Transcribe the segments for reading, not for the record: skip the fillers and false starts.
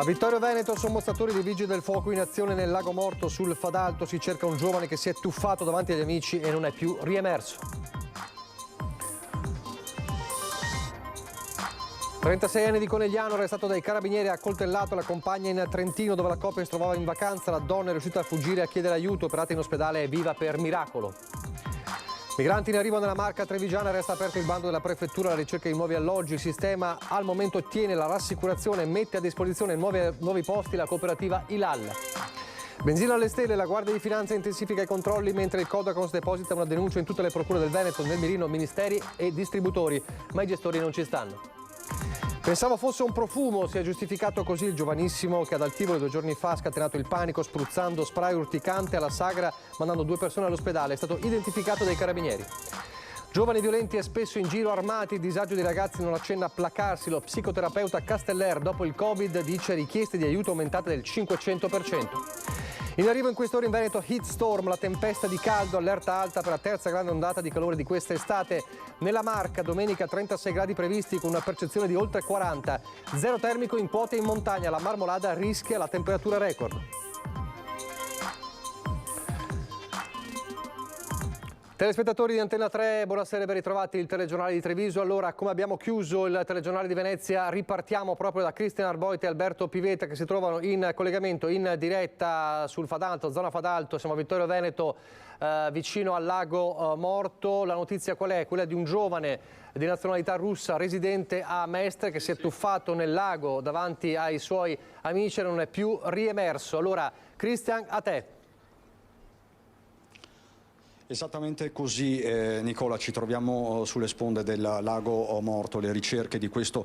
Vittorio Veneto, sommozzatori dei Vigili del Fuoco in azione nel Lago Morto sul Fadalto. Si cerca un giovane che si è tuffato davanti agli amici e non è più riemerso. 36 anni di Conegliano, arrestato dai carabinieri, ha accoltellato la compagna in Trentino dove la coppia si trovava in vacanza. La donna è riuscita a fuggire e a chiedere aiuto, operata in ospedale, è viva per miracolo. Migranti in arrivo nella Marca trevigiana, resta aperto il bando della prefettura alla ricerca di nuovi alloggi. Il sistema al momento ottiene la rassicurazione e mette a disposizione nuovi posti la cooperativa Ilal. Benzina alle stelle, la Guardia di Finanza intensifica i controlli mentre il Codacons deposita una denuncia in tutte le procure del Veneto, nel mirino ministeri e distributori, ma i gestori non ci stanno. Pensavo fosse un profumo, si è giustificato così il giovanissimo che ad Altivole 2 giorni fa ha scatenato il panico spruzzando spray urticante alla sagra, mandando 2 persone all'ospedale. È stato identificato dai carabinieri. Giovani violenti e spesso in giro armati, il disagio dei ragazzi non accenna a placarsi. Lo psicoterapeuta Casteller dopo il Covid dice richieste di aiuto aumentate del 500%. In arrivo in quest'ora in Veneto heat storm, la tempesta di caldo, allerta alta per la terza grande ondata di calore di quest'estate. Nella Marca domenica 36 gradi previsti con una percezione di oltre 40. Zero termico in quote in montagna, la Marmolada rischia la temperatura record. Telespettatori di Antena 3, buonasera e ben ritrovati il telegiornale di Treviso. Allora, come abbiamo chiuso il telegiornale di Venezia, ripartiamo proprio da Cristian Arboit e Alberto Pivetta che si trovano in collegamento in diretta sul Fadalto, zona Fadalto. Siamo a Vittorio Veneto, vicino al Lago Morto. La notizia qual è? Quella di un giovane di nazionalità russa residente a Mestre che si è tuffato nel lago davanti ai suoi amici e non è più riemerso. Allora, Cristian, a te. Esattamente così, Nicola, ci troviamo sulle sponde del Lago Morto. Le ricerche di questo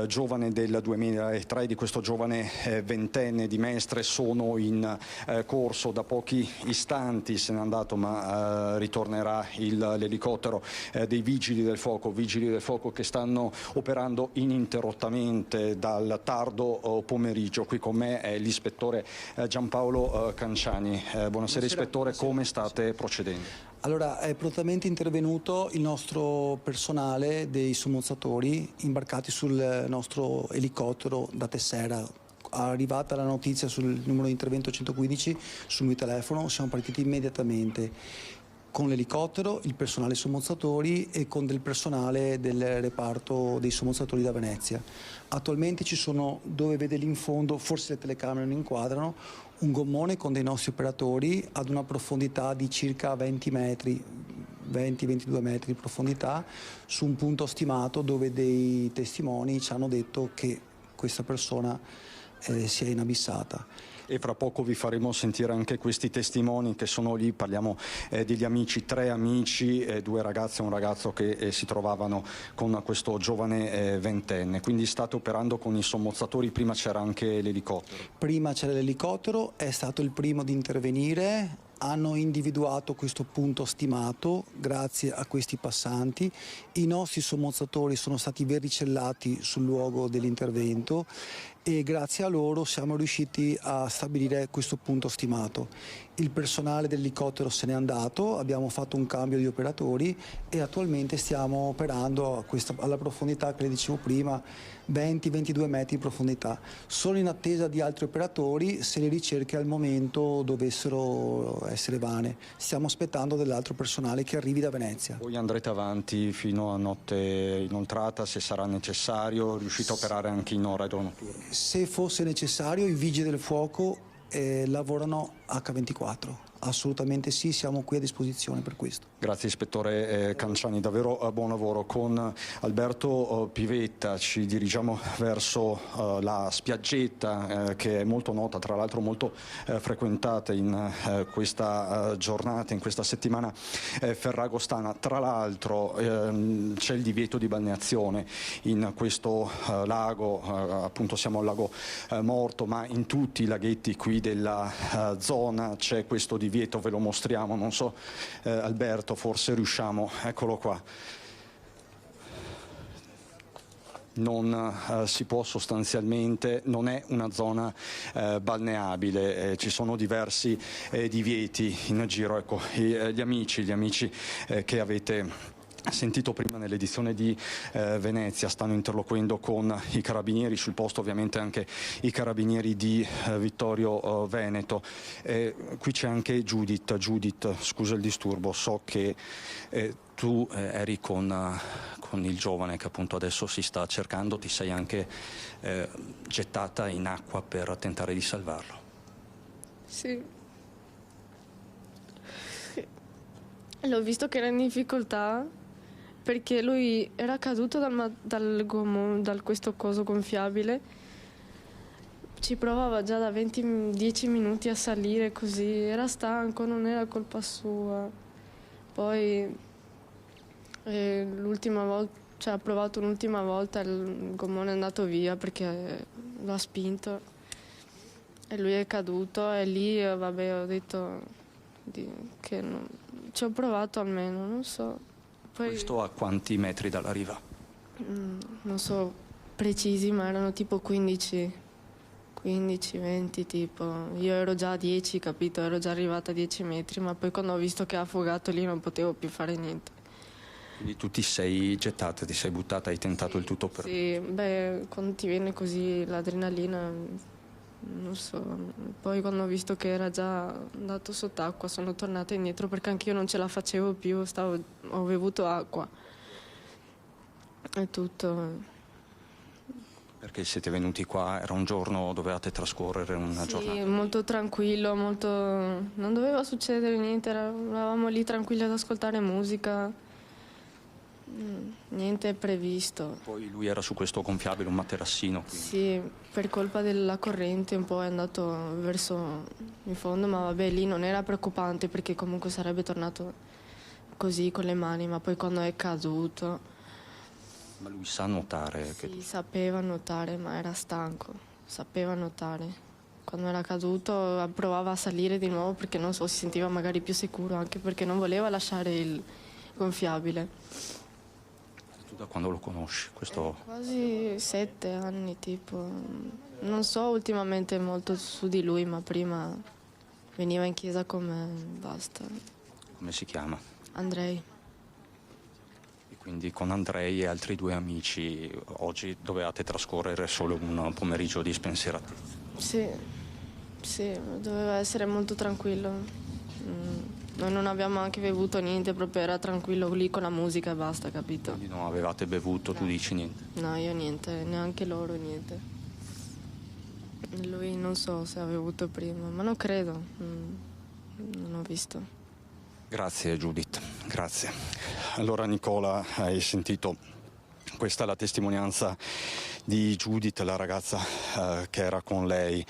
giovane del 2003, di questo giovane ventenne di Mestre sono in corso. Da pochi istanti se n'è andato, ma ritornerà l'elicottero dei Vigili del Fuoco che stanno operando ininterrottamente dal tardo pomeriggio. Qui con me è l'ispettore Giampaolo Canciani. Buonasera ispettore, come state procedendo? Allora, è prontamente intervenuto il nostro personale dei sommozzatori imbarcati sul nostro elicottero da Tessera. Arrivata la notizia sul numero di intervento 115 sul mio telefono, siamo partiti immediatamente con l'elicottero, il personale sommozzatori e con del personale del reparto dei sommozzatori da Venezia. Attualmente ci sono, dove vede lì in fondo, forse le telecamere non inquadrano, un gommone con dei nostri operatori ad una profondità di circa 20 metri, 20-22 metri di profondità, su un punto stimato dove dei testimoni ci hanno detto che questa persona si è inabissata. E fra poco vi faremo sentire anche questi testimoni che sono lì. Parliamo degli amici, 3 amici, 2 ragazze e un ragazzo che si trovavano con questo giovane ventenne. Quindi state operando con i sommozzatori, prima c'era anche l'elicottero? Prima c'era l'elicottero, è stato il primo di intervenire. Hanno individuato questo punto stimato grazie a questi passanti. I nostri sommozzatori sono stati vericellati sul luogo dell'intervento e grazie a loro siamo riusciti a stabilire questo punto stimato. Il personale dell'elicottero se n'è andato, abbiamo fatto un cambio di operatori e attualmente stiamo operando alla profondità che le dicevo prima, 20-22 metri di profondità. Sono in attesa di altri operatori se le ricerche al momento dovessero essere vane. Stiamo aspettando dell'altro personale che arrivi da Venezia. Voi andrete avanti fino a notte inoltrata se sarà necessario, riuscite a operare anche in orario notturno? Se fosse necessario i Vigili del Fuoco lavorano H24. Assolutamente sì, siamo qui a disposizione per questo. Grazie ispettore Canciani, davvero buon lavoro. Con Alberto Pivetta ci dirigiamo verso la spiaggetta che è molto nota, tra l'altro molto frequentata in questa giornata, in questa settimana ferragostana. Tra l'altro c'è il divieto di balneazione in questo lago, appunto siamo al Lago Morto, ma in tutti i laghetti qui della zona c'è questo divieto, ve lo mostriamo, non so Alberto, forse riusciamo, eccolo qua. Non si può sostanzialmente, non è una zona balneabile, ci sono diversi divieti in giro. Ecco, gli amici che avete sentito prima nell'edizione di Venezia, stanno interloquendo con i carabinieri, sul posto ovviamente anche i carabinieri di Vittorio Veneto. Qui c'è anche Judith. Judith, scusa il disturbo, so che tu eri con il giovane che appunto adesso si sta cercando, ti sei anche gettata in acqua per tentare di salvarlo. Sì. L'ho visto che era in difficoltà perché lui era caduto dal questo coso gonfiabile. Ci provava già da 10 minuti a salire così, era stanco, non era colpa sua. Poi l'ultima volta, cioè, ha provato un'ultima volta, il gommone è andato via perché lo ha spinto e lui è caduto e lì vabbè ho detto che ci ho provato almeno, non so. Poi, questo a quanti metri dalla riva? Non so precisi, ma erano tipo 15, 20 tipo. Io ero già a 10, capito? Ero già arrivata a 10 metri, ma poi quando ho visto che ha affogato lì non potevo più fare niente. Quindi tu ti sei gettata, ti sei buttata, hai tentato il tutto per... Sì, beh, quando ti viene così l'adrenalina, non so. Poi quando ho visto che era già andato sott'acqua sono tornata indietro perché anch'io non ce la facevo più, ho bevuto acqua. È tutto. Perché siete venuti qua, era un giorno, dovevate trascorrere una giornata? Sì, molto tranquillo, non doveva succedere niente, eravamo lì tranquilli ad ascoltare musica. Niente è previsto. Poi lui era su questo gonfiabile, un materassino. Quindi. Sì, per colpa della corrente un po' è andato verso il fondo, ma vabbè, lì non era preoccupante perché comunque sarebbe tornato così con le mani, ma poi quando è caduto... Ma lui sa nuotare? Sì, sapeva nuotare, ma era stanco, sapeva nuotare. Quando era caduto provava a salire di nuovo perché non so, si sentiva magari più sicuro, anche perché non voleva lasciare il gonfiabile. Da quando lo conosci? Questo... Quasi 7 anni, tipo. Non so ultimamente molto su di lui, ma prima veniva in chiesa con me, basta. Come si chiama? Andrei. E quindi con Andrei e altri 2 amici oggi dovevate trascorrere solo un pomeriggio di spensieratezza? Sì, doveva essere molto tranquillo. Noi non abbiamo anche bevuto niente, proprio era tranquillo lì con la musica e basta, capito? Quindi non avevate bevuto, No. tu dici niente? No, io niente, neanche loro niente. Lui non so se ha bevuto prima, ma non credo. Non ho visto. Grazie Judith, grazie. Allora Nicola, hai sentito, questa è la testimonianza di Judith, la ragazza che era con lei.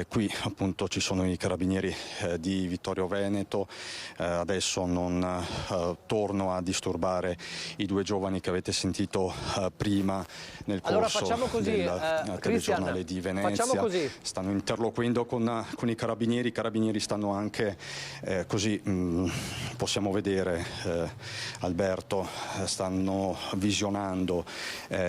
Qui appunto ci sono i carabinieri di Vittorio Veneto. Adesso non torno a disturbare i 2 giovani che avete sentito prima nel corso del telegiornale di Venezia. Stanno interloquendo con i carabinieri stanno anche così possiamo vedere Alberto, stanno visionando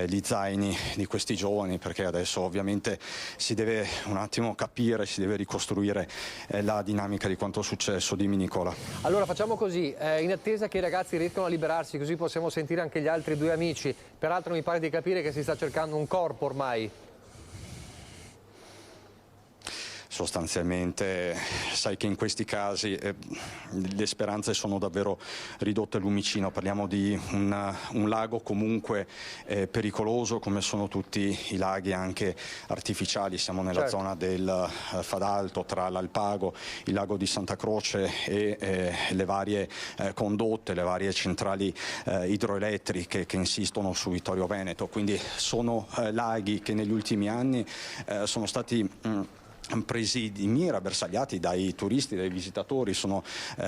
gli zaini di questi giovani, perché adesso ovviamente si deve un attimo capire, si deve ricostruire la dinamica di quanto è successo. Dimmi Nicola. Allora facciamo così, in attesa che i ragazzi riescano a liberarsi, così possiamo sentire anche gli altri 2 amici. Peraltro mi pare di capire che si sta cercando un corpo ormai. Sostanzialmente sai che in questi casi le speranze sono davvero ridotte al lumicino, parliamo di un lago comunque pericoloso come sono tutti i laghi anche artificiali, siamo nella zona del Fadalto tra l'Alpago, il lago di Santa Croce e le varie condotte, le varie centrali idroelettriche che insistono su Vittorio Veneto, quindi sono laghi che negli ultimi anni sono stati presi di mira, bersagliati dai turisti, dai visitatori, sono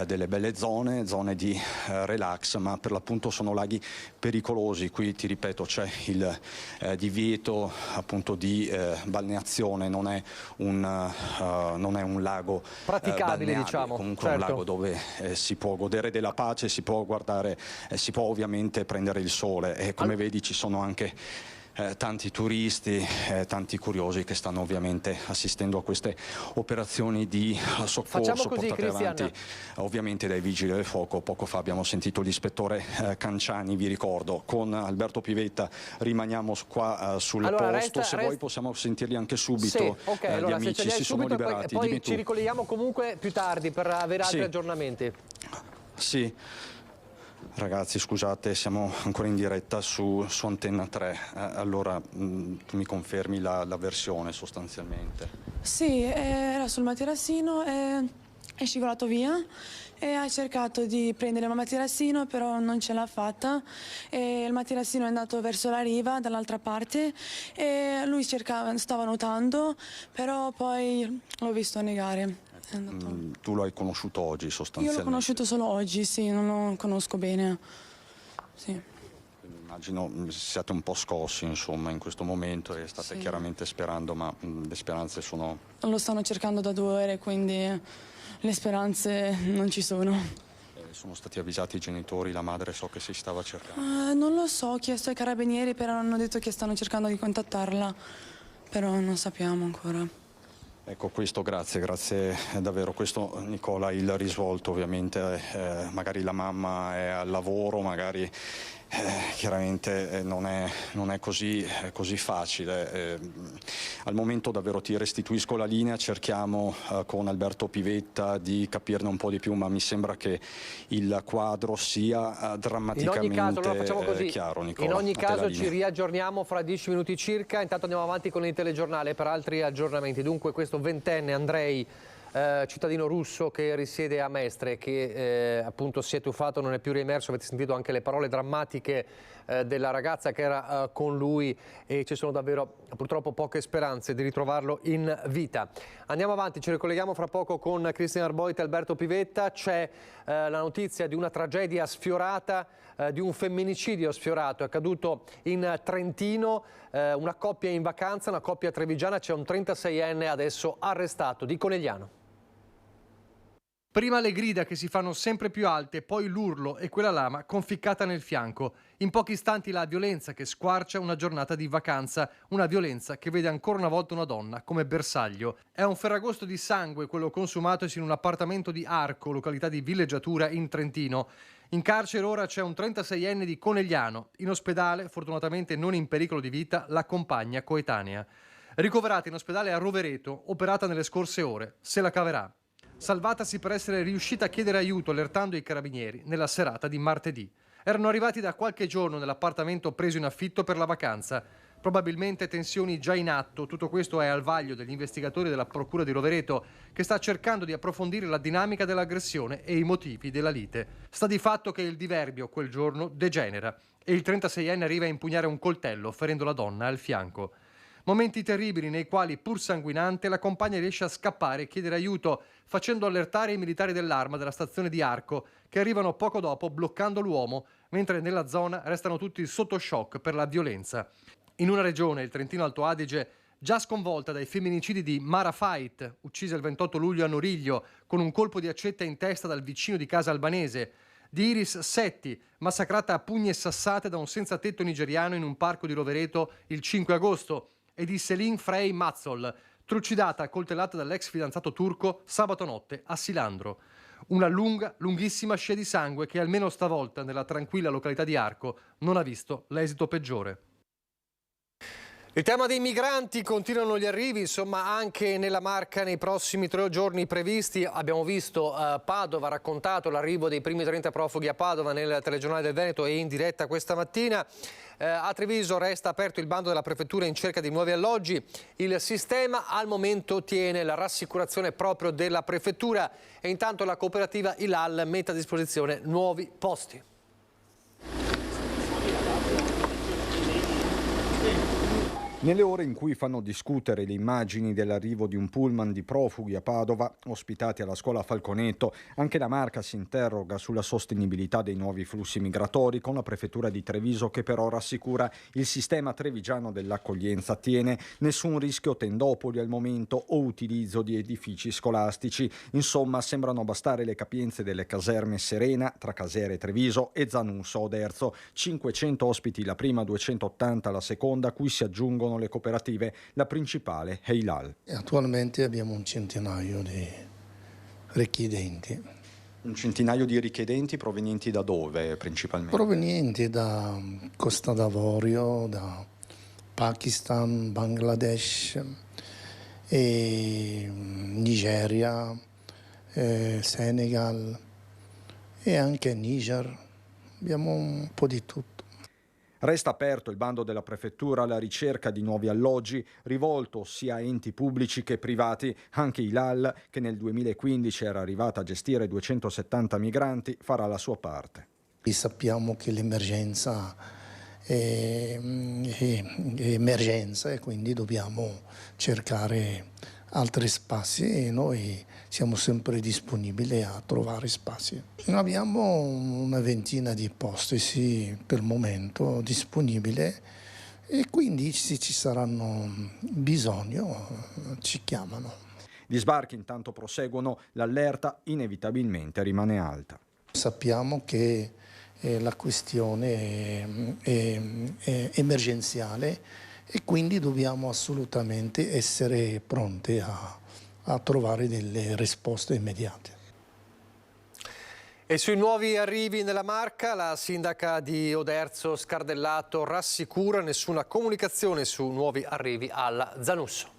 delle belle zone di relax, ma per l'appunto sono laghi pericolosi. Qui ti ripeto c'è il divieto appunto di balneazione, non è un lago praticabile, diciamo, comunque un lago dove si può godere della pace, si può guardare, si può ovviamente prendere il sole e come vedi ci sono anche tanti turisti, tanti curiosi che stanno ovviamente assistendo a queste operazioni di soccorso portate avanti ovviamente dai vigili del fuoco. Poco fa abbiamo sentito l'ispettore Canciani, vi ricordo. Con Alberto Pivetta rimaniamo qua sul posto, se vuoi possiamo sentirli anche subito. Sì, ok, allora gli amici se ce li hai si sono subito, liberati. poi ci ricolleghiamo comunque più tardi per avere altri aggiornamenti. Sì. Ragazzi, scusate, siamo ancora in diretta su Antenna 3, allora tu mi confermi la versione sostanzialmente? Sì, era sul materassino, è scivolato via e ha cercato di prendere il materassino, però non ce l'ha fatta e il materassino è andato verso la riva dall'altra parte e lui stava nuotando, però poi l'ho visto negare. Tu lo hai conosciuto oggi sostanzialmente? Io l'ho conosciuto solo oggi, sì, non lo conosco bene. Sì. Immagino siate un po' scossi insomma in questo momento e state chiaramente sperando, ma le speranze sono... Lo stanno cercando da 2 ore, quindi le speranze non ci sono. Sono stati avvisati i genitori, la madre so che si stava cercando? Non lo so, ho chiesto ai carabinieri, però hanno detto che stanno cercando di contattarla, però non sappiamo ancora. Ecco, questo grazie davvero, questo Nicola il risvolto ovviamente, magari la mamma è al lavoro, magari chiaramente non è così facile. Al momento davvero ti restituisco la linea, cerchiamo con Alberto Pivetta di capirne un po' di più, ma mi sembra che il quadro sia drammaticamente in ogni caso, allora facciamo così. Chiaro, Nicola. In ogni caso ci riaggiorniamo fra 10 minuti circa, intanto andiamo avanti con il telegiornale per altri aggiornamenti. Dunque questo 20enne Andrei, cittadino russo che risiede a Mestre, che appunto si è tuffato, non è più riemerso, avete sentito anche le parole drammatiche della ragazza che era con lui e ci sono davvero purtroppo poche speranze di ritrovarlo in vita. Andiamo avanti, ci ricolleghiamo fra poco con Cristina Arboit e Alberto Pivetta. C'è la notizia di una tragedia sfiorata, di un femminicidio sfiorato, è accaduto in Trentino, una coppia in vacanza, una coppia trevigiana, c'è un 36enne adesso arrestato di Conegliano. Prima le grida che si fanno sempre più alte, poi l'urlo e quella lama conficcata nel fianco. In pochi istanti la violenza che squarcia una giornata di vacanza, una violenza che vede ancora una volta una donna come bersaglio. È un ferragosto di sangue quello consumatosi in un appartamento di Arco, località di villeggiatura in Trentino. In carcere ora c'è un 36enne di Conegliano. In ospedale, fortunatamente non in pericolo di vita, la compagna coetanea. Ricoverata in ospedale a Rovereto, operata nelle scorse ore. Se la caverà. Salvatasi per essere riuscita a chiedere aiuto allertando i carabinieri nella serata di martedì. Erano arrivati da qualche giorno nell'appartamento preso in affitto per la vacanza. Probabilmente tensioni già in atto, tutto questo è al vaglio degli investigatori della Procura di Rovereto che sta cercando di approfondire la dinamica dell'aggressione e i motivi della lite. Sta di fatto che il diverbio quel giorno degenera e il 36enne arriva a impugnare un coltello ferendo la donna al fianco. Momenti terribili nei quali, pur sanguinante, la compagna riesce a scappare e chiedere aiuto, facendo allertare i militari dell'Arma della stazione di Arco, che arrivano poco dopo bloccando l'uomo, mentre nella zona restano tutti sotto shock per la violenza. In una regione, il Trentino Alto Adige, già sconvolta dai femminicidi di Mara Fait, uccisa il 28 luglio a Noriglio, con un colpo di accetta in testa dal vicino di casa albanese, di Iris Setti, massacrata a pugni e sassate da un senza tetto nigeriano in un parco di Rovereto il 5 agosto, e di Selin Frey Mazzol, trucidata a coltellata dall'ex fidanzato turco sabato notte a Silandro. Una lunghissima scia di sangue che almeno stavolta nella tranquilla località di Arco non ha visto l'esito peggiore. Il tema dei migranti, continuano gli arrivi, insomma anche nella Marca nei prossimi 3 giorni previsti. Abbiamo visto Padova, raccontato l'arrivo dei primi 30 profughi a Padova nel telegiornale del Veneto e in diretta questa mattina. A Treviso resta aperto il bando della prefettura in cerca di nuovi alloggi. Il sistema al momento tiene la rassicurazione proprio della prefettura e intanto la cooperativa Ilal mette a disposizione nuovi posti. Nelle ore in cui fanno discutere le immagini dell'arrivo di un pullman di profughi a Padova, ospitati alla scuola Falconeto, anche la Marca si interroga sulla sostenibilità dei nuovi flussi migratori, con la prefettura di Treviso che però rassicura il sistema trevigiano dell'accoglienza tiene nessun rischio tendopoli al momento o utilizzo di edifici scolastici. Insomma, sembrano bastare le capienze delle caserme Serena, tra Casere Treviso e Zanusso Oderzo. 500 ospiti la prima, 280 la seconda, a cui si aggiungono le cooperative, la principale è Hilal. Attualmente abbiamo un centinaio di richiedenti. Un centinaio di richiedenti provenienti da dove principalmente? Provenienti da Costa d'Avorio, da Pakistan, Bangladesh, e Nigeria, Senegal e anche Niger. Abbiamo un po' di tutto. Resta aperto il bando della prefettura alla ricerca di nuovi alloggi, rivolto sia a enti pubblici che privati. Anche Hilal, che nel 2015 era arrivata a gestire 270 migranti, farà la sua parte. Sappiamo che l'emergenza è emergenza e quindi dobbiamo cercare altri spazi e noi siamo sempre disponibili a trovare spazi. Abbiamo una ventina di posti sì, per il momento disponibili e quindi se ci saranno bisogno ci chiamano. Gli sbarchi intanto proseguono, l'allerta inevitabilmente rimane alta. Sappiamo che la questione è emergenziale e quindi dobbiamo assolutamente essere pronti a trovare delle risposte immediate. E sui nuovi arrivi nella Marca, la sindaca di Oderzo Scardellato rassicura nessuna comunicazione su nuovi arrivi alla Zanusso.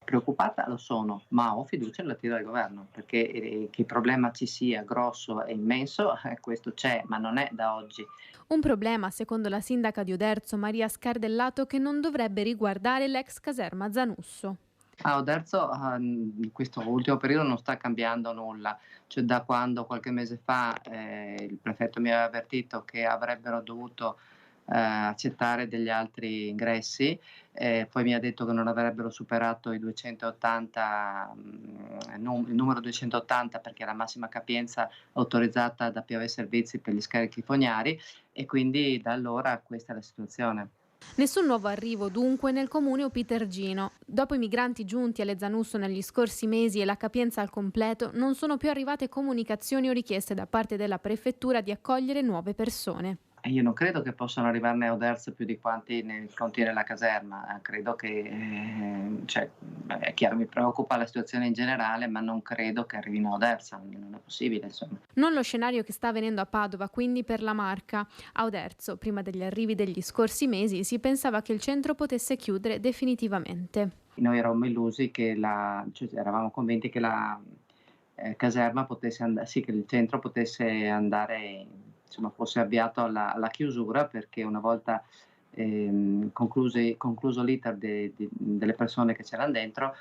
Preoccupata lo sono, ma ho fiducia nell'azione del governo, perché che problema ci sia grosso e immenso, questo c'è, ma non è da oggi. Un problema, secondo la sindaca di Oderzo Maria Scardellato, che non dovrebbe riguardare l'ex caserma Zanusso. A Oderzo in questo ultimo periodo non sta cambiando nulla, cioè da quando qualche mese fa il prefetto mi aveva avvertito che avrebbero dovuto accettare degli altri ingressi, poi mi ha detto che non avrebbero superato i 280, il numero 280 perché è la massima capienza autorizzata da POV Servizi per gli scarichi fognari e quindi da allora questa è la situazione. Nessun nuovo arrivo dunque nel comune Opitergino. Dopo i migranti giunti alle Zanusso negli scorsi mesi e la capienza al completo, non sono più arrivate comunicazioni o richieste da parte della prefettura di accogliere nuove persone. Io non credo che possano arrivarne a Oderzo più di quanti ne contiene la caserma, credo che, è chiaro, mi preoccupa la situazione in generale, ma non credo che arrivino a Oderzo, non è possibile insomma. Non lo scenario che sta avvenendo a Padova, quindi per la Marca. A Oderzo, prima degli arrivi degli scorsi mesi, si pensava che il centro potesse chiudere definitivamente. Noi eravamo illusi che eravamo convinti che la caserma potesse andare, sì, che il centro potesse andare, insomma, fosse avviato alla chiusura, perché una volta concluso l'iter delle persone che c'erano dentro,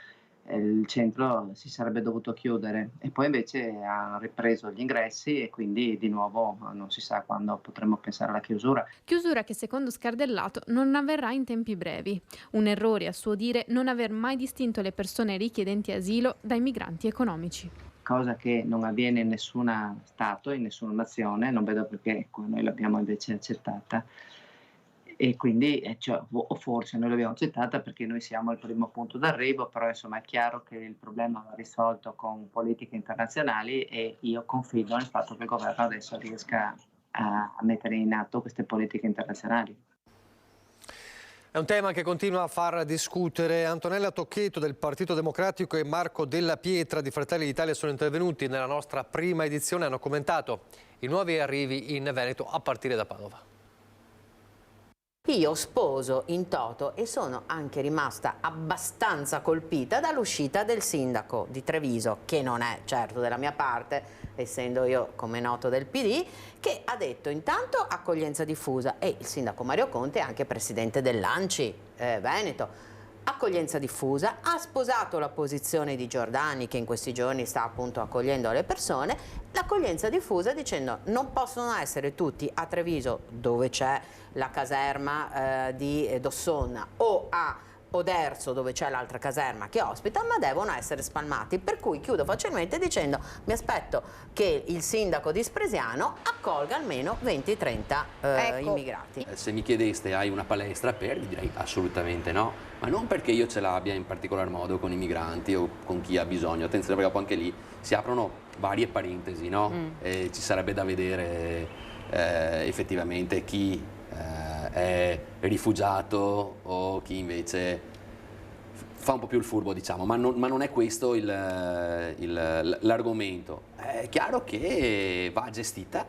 il centro si sarebbe dovuto chiudere e poi invece hanno ripreso gli ingressi e quindi di nuovo non si sa quando potremo pensare alla chiusura. Chiusura che secondo Scardellato non avverrà in tempi brevi. Un errore, a suo dire, non aver mai distinto le persone richiedenti asilo dai migranti economici. Cosa che non avviene in nessun Stato, in nessuna nazione, non vedo perché noi l'abbiamo invece accettata. E quindi, o forse noi l'abbiamo accettata perché noi siamo il primo punto d'arrivo, però insomma è chiaro che il problema va risolto con politiche internazionali e io confido nel fatto che il governo adesso riesca a mettere in atto queste politiche internazionali. È un tema che continua a far discutere. Antonella Tocchetto del Partito Democratico e Marco Della Pietra di Fratelli d'Italia sono intervenuti nella nostra prima edizione e hanno commentato i nuovi arrivi in Veneto a partire da Padova. Io sposo in toto e sono anche rimasta abbastanza colpita dall'uscita del sindaco di Treviso, che non è certo della mia parte, essendo io, come noto, del PD, che ha detto intanto accoglienza diffusa e il sindaco Mario Conte è anche presidente dell'ANCI Veneto. accoglienza diffusa, ha sposato la posizione di Giordani, che in questi giorni sta appunto accogliendo le persone, l'accoglienza diffusa dicendo non possono essere tutti a Treviso, dove c'è la caserma di Dossonna, o a Oderzo, dove c'è l'altra caserma che ospita, ma devono essere spalmati. Per cui chiudo facilmente dicendo: mi aspetto che il sindaco di Spresiano accolga almeno 20-30 immigrati. Se mi chiedeste hai una palestra per, vi direi assolutamente no, ma non perché io ce l'abbia in particolar modo con i migranti o con chi ha bisogno. Attenzione, perché anche lì si aprono varie parentesi, no? Ci sarebbe da vedere effettivamente chi è rifugiato o chi invece fa un po' più il furbo, diciamo, ma non è questo l'argomento. È chiaro che va gestita,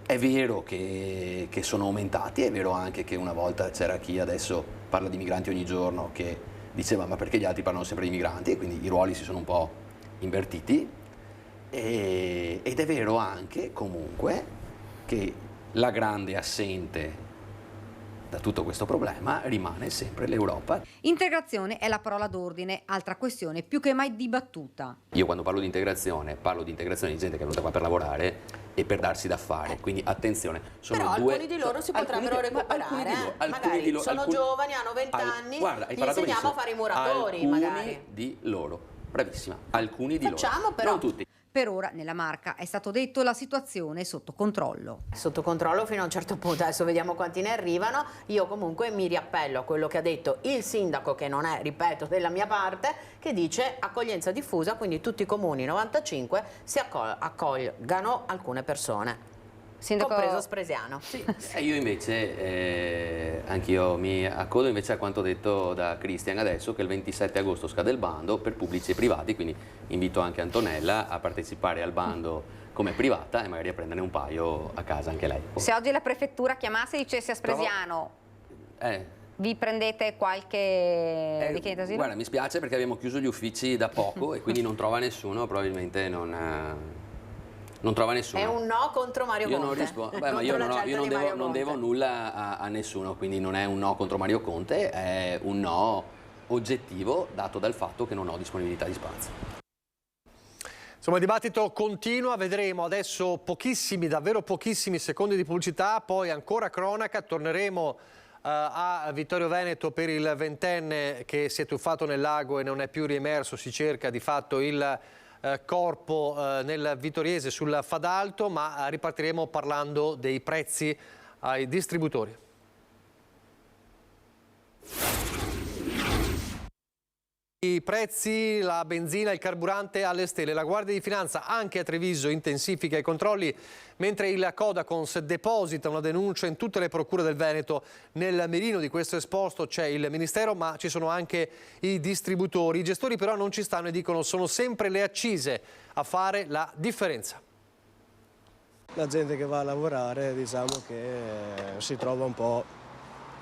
è vero che sono aumentati, è vero anche che una volta c'era chi adesso parla di migranti ogni giorno che diceva ma perché gli altri parlano sempre di migranti, e quindi i ruoli si sono un po' invertiti, ed è vero anche comunque che la grande assente da tutto questo problema rimane sempre l'Europa. Integrazione è la parola d'ordine, altra questione più che mai dibattuta. Io quando parlo di integrazione di gente che è venuta qua per lavorare e per darsi da fare, quindi attenzione. Sono però due, alcuni di loro si potrebbero recuperare, magari sono giovani, hanno 20 anni, guarda, gli insegniamo a fare i muratori, magari. Di loro, bravissima, alcuni di Facciamo, loro, però. non tutti. Per ora nella Marca è stato detto la situazione è sotto controllo. Sotto controllo fino a un certo punto, adesso vediamo quanti ne arrivano. Io comunque mi riappello a quello che ha detto il sindaco, che non è, ripeto, della mia parte, che dice accoglienza diffusa, quindi tutti i comuni 95 si accolgano alcune persone. Sindaco... compreso Spresiano. Sì. Io invece, anch'io mi accodo invece a quanto detto da Christian adesso, che il 27 agosto scade il bando per pubblici e privati, quindi invito anche Antonella a partecipare al bando come privata e magari a prenderne un paio a casa anche lei. Se oggi la prefettura chiamasse e dicesse a Spresiano vi prendete qualche richiesta asilo? Guarda, mi spiace perché abbiamo chiuso gli uffici da poco e quindi non trova nessuno, probabilmente non trova nessuno. È un no contro Mario Conte. Io non rispondo, ma io non devo nulla a nessuno, quindi non è un no contro Mario Conte, è un no oggettivo dato dal fatto che non ho disponibilità di spazio. Insomma, il dibattito continua, vedremo adesso davvero pochissimi secondi di pubblicità, poi ancora cronaca, torneremo a Vittorio Veneto per il ventenne che si è tuffato nel lago e non è più riemerso, si cerca di fatto il corpo nel Vittoriese sul Fadalto, ma ripartiremo parlando dei prezzi ai distributori. I prezzi, la benzina, il carburante alle stelle. La Guardia di Finanza anche a Treviso intensifica i controlli, mentre il Codacons deposita una denuncia in tutte le procure del Veneto. Nel mirino di questo esposto c'è il Ministero, ma ci sono anche i distributori. I gestori però non ci stanno e dicono sono sempre le accise a fare la differenza. La gente che va a lavorare, diciamo che si trova un po'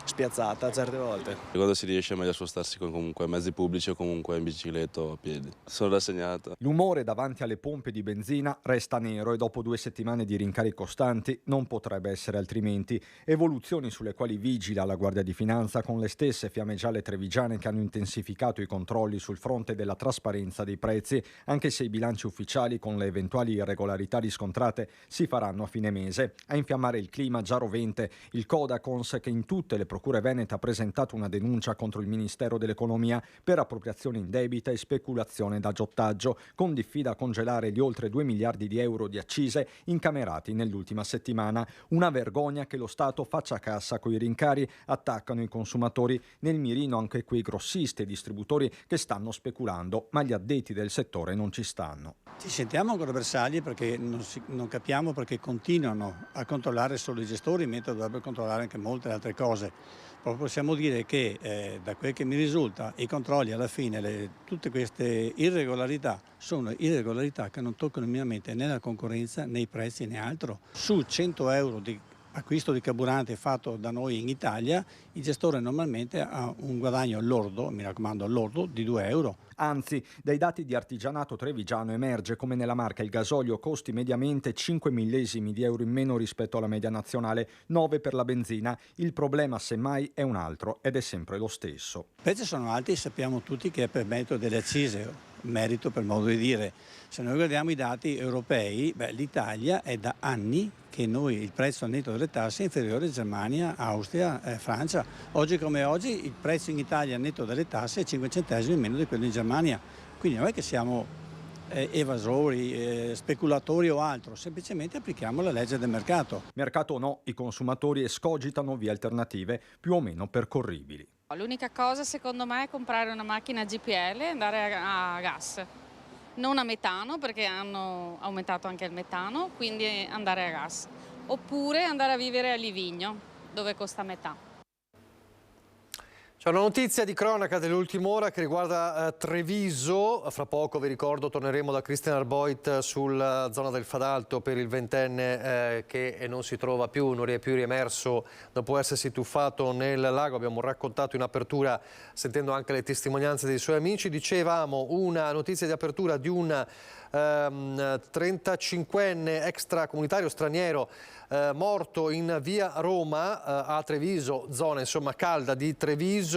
spiazzata certe volte. Quando si riesce è meglio spostarsi con comunque mezzi pubblici o comunque in bicicletta o a piedi. Sono rassegnato. L'umore davanti alle pompe di benzina resta nero e dopo 2 settimane di rincari costanti non potrebbe essere altrimenti. Evoluzioni sulle quali vigila la Guardia di Finanza con le stesse fiamme gialle trevigiane che hanno intensificato i controlli sul fronte della trasparenza dei prezzi, anche se i bilanci ufficiali con le eventuali irregolarità riscontrate si faranno a fine mese. A infiammare il clima già rovente il Codacons, che in tutte le procure venete ha presentato una denuncia contro il Ministero dell'Economia per appropriazione indebita e speculazione d'aggiotaggio, con diffida a congelare gli oltre 2 miliardi di euro di accise incamerati nell'ultima settimana. Una vergogna che lo Stato faccia cassa coi rincari, attaccano i consumatori. Nel mirino anche quei grossisti e distributori che stanno speculando, ma gli addetti del settore non ci stanno. Ci sentiamo ancora bersagli perché non capiamo perché continuano a controllare solo i gestori, mentre dovrebbero controllare anche molte altre cose. Però possiamo dire che da quel che mi risulta i controlli alla fine, tutte queste irregolarità sono irregolarità che non toccano minimamente né la concorrenza né i prezzi né altro. Su 100 euro di acquisto di carburante fatto da noi in Italia, il gestore normalmente ha un guadagno lordo, mi raccomando lordo, di 2 euro. Anzi, dai dati di Artigianato Trevigiano emerge come nella Marca il gasolio costi mediamente 5 millesimi di euro in meno rispetto alla media nazionale, 9 per la benzina. Il problema semmai è un altro ed è sempre lo stesso. I prezzi sono alti, sappiamo tutti che è per merito delle accise, merito per modo di dire. Se noi guardiamo i dati europei, l'Italia è da anni che il prezzo netto delle tasse è inferiore a Germania, Austria, Francia. Oggi come oggi il prezzo in Italia netto delle tasse è 5 centesimi meno di quello in Germania. Quindi non è che siamo evasori, speculatori o altro, semplicemente applichiamo la legge del mercato. Mercato o no, i consumatori escogitano vie alternative più o meno percorribili. L'unica cosa secondo me è comprare una macchina GPL e andare a gas. Non a metano perché hanno aumentato anche il metano, quindi andare a gas. Oppure andare a vivere a Livigno, dove costa metà. C'è una notizia di cronaca dell'ultima ora che riguarda Treviso. Fra poco, vi ricordo, torneremo da Christian Arboit sulla zona del Fadalto per il 20enne che non si trova più, non è più riemerso dopo essersi tuffato nel lago. Abbiamo raccontato in apertura, sentendo anche le testimonianze dei suoi amici. Dicevamo una notizia di apertura di un 35enne extracomunitario straniero morto in via Roma a Treviso, zona insomma calda di Treviso.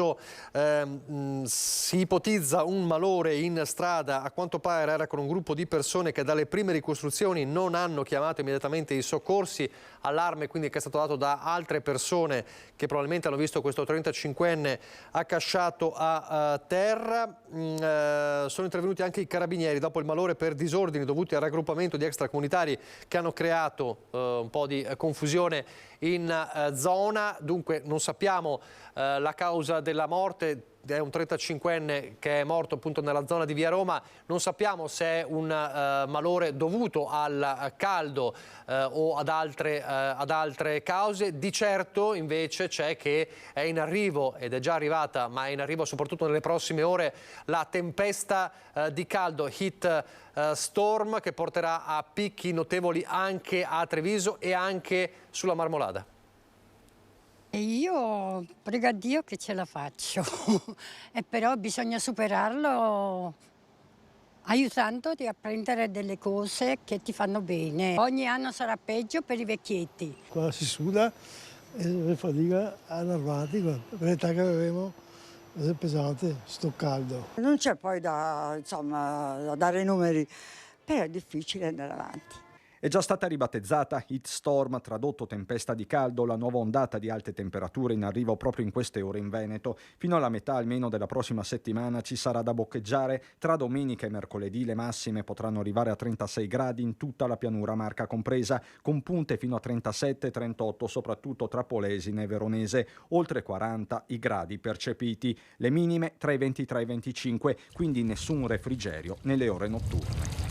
Si ipotizza un malore in strada, a quanto pare era con un gruppo di persone che dalle prime ricostruzioni non hanno chiamato immediatamente i soccorsi, allarme quindi che è stato dato da altre persone che probabilmente hanno visto questo 35enne accasciato a terra. Sono intervenuti anche i carabinieri dopo il malore per disordini dovuti al raggruppamento di extracomunitari che hanno creato un po' di confusione in zona. Dunque non sappiamo la causa della morte. È un 35enne che è morto appunto nella zona di via Roma. Non sappiamo se è un malore dovuto al caldo o ad altre cause. Di certo invece c'è che è in arrivo, ed è già arrivata, ma è in arrivo soprattutto nelle prossime ore, la tempesta di caldo, heat storm, che porterà a picchi notevoli anche a Treviso e anche sulla Marmolada. E io prego a Dio che ce la faccio, e però bisogna superarlo aiutandoti a prendere delle cose che ti fanno bene. Ogni anno sarà peggio per i vecchietti. Qua si suda e fatica allarmati, per l'età che avevamo è pesante, sto caldo. Non c'è poi da dare numeri, però è difficile andare avanti. È già stata ribattezzata Heat Storm, tradotto tempesta di caldo, la nuova ondata di alte temperature in arrivo proprio in queste ore in Veneto. Fino alla metà almeno della prossima settimana ci sarà da boccheggiare. Tra domenica e mercoledì le massime potranno arrivare a 36 gradi in tutta la pianura marca compresa, con punte fino a 37-38 soprattutto tra Polesine e Veronese, oltre 40 i gradi percepiti, le minime tra i 23 e i 25, quindi nessun refrigerio nelle ore notturne.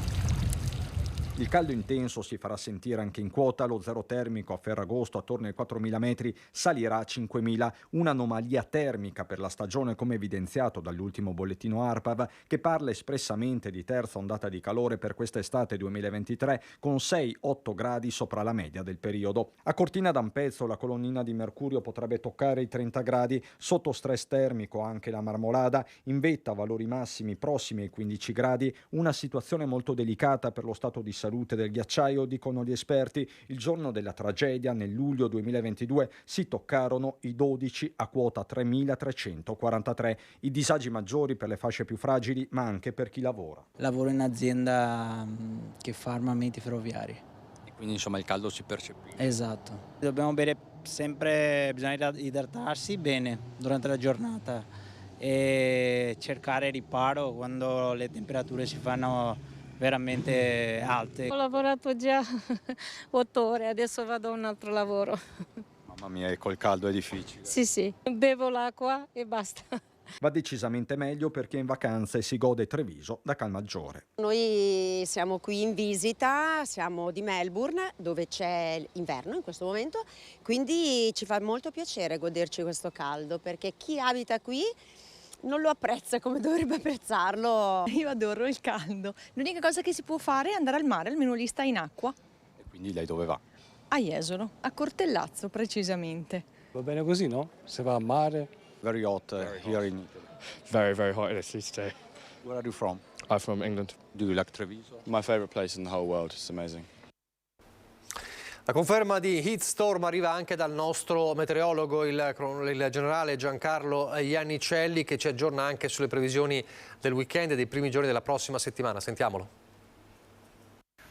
Il caldo intenso si farà sentire anche in quota, lo zero termico a Ferragosto attorno ai 4.000 metri salirà a 5.000, un'anomalia termica per la stagione come evidenziato dall'ultimo bollettino ARPAV che parla espressamente di terza ondata di calore per quest'estate 2023 con 6-8 gradi sopra la media del periodo. A Cortina d'Ampezzo la colonnina di mercurio potrebbe toccare i 30 gradi, sotto stress termico anche la Marmolada, in vetta valori massimi prossimi ai 15 gradi, una situazione molto delicata per lo stato di salute del ghiacciaio, dicono gli esperti. Il giorno della tragedia, nel luglio 2022, si toccarono i 12 a quota 3.343, i disagi maggiori per le fasce più fragili, ma anche per chi lavora. Lavoro in azienda che fa armamenti ferroviari. E quindi insomma il caldo si percepisce. Esatto. Dobbiamo bere sempre, bisogna idratarsi bene durante la giornata e cercare riparo quando le temperature si fanno veramente alte. Ho lavorato già 8 ore, adesso vado a un altro lavoro. Mamma mia, e col caldo è difficile. Sì, bevo l'acqua e basta. Va decisamente meglio per chi è in vacanza e si gode Treviso da Calmaggiore. Noi siamo qui in visita, siamo di Melbourne dove c'è inverno in questo momento, quindi ci fa molto piacere goderci questo caldo perché chi abita qui non lo apprezza come dovrebbe apprezzarlo. Io adoro il caldo. L'unica cosa che si può fare è andare al mare, almeno lì sta in acqua. E quindi lei dove va? A Jesolo, a Cortellazzo precisamente. Va bene così, no? Se va a mare. Very hot here in Italy. Very, very hot in Italy today. Where are you from? I'm from England. Do you like Treviso? My favorite place in the whole world. It's amazing. La conferma di heat storm arriva anche dal nostro meteorologo, il generale Giancarlo Iannicelli, che ci aggiorna anche sulle previsioni del weekend e dei primi giorni della prossima settimana. Sentiamolo.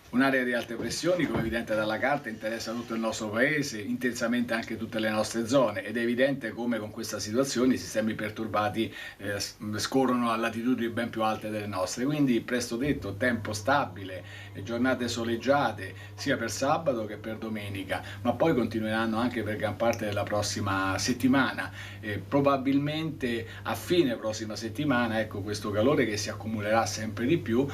Un'area di alte pressioni, come evidente dalla carta, interessa tutto il nostro paese, intensamente anche tutte le nostre zone, ed è evidente come con questa situazione i sistemi perturbati scorrono a latitudini ben più alte delle nostre. Quindi, presto detto, tempo stabile, giornate soleggiate sia per sabato che per domenica, ma poi continueranno anche per gran parte della prossima settimana. Probabilmente a fine prossima settimana, ecco, questo calore che si accumulerà sempre di più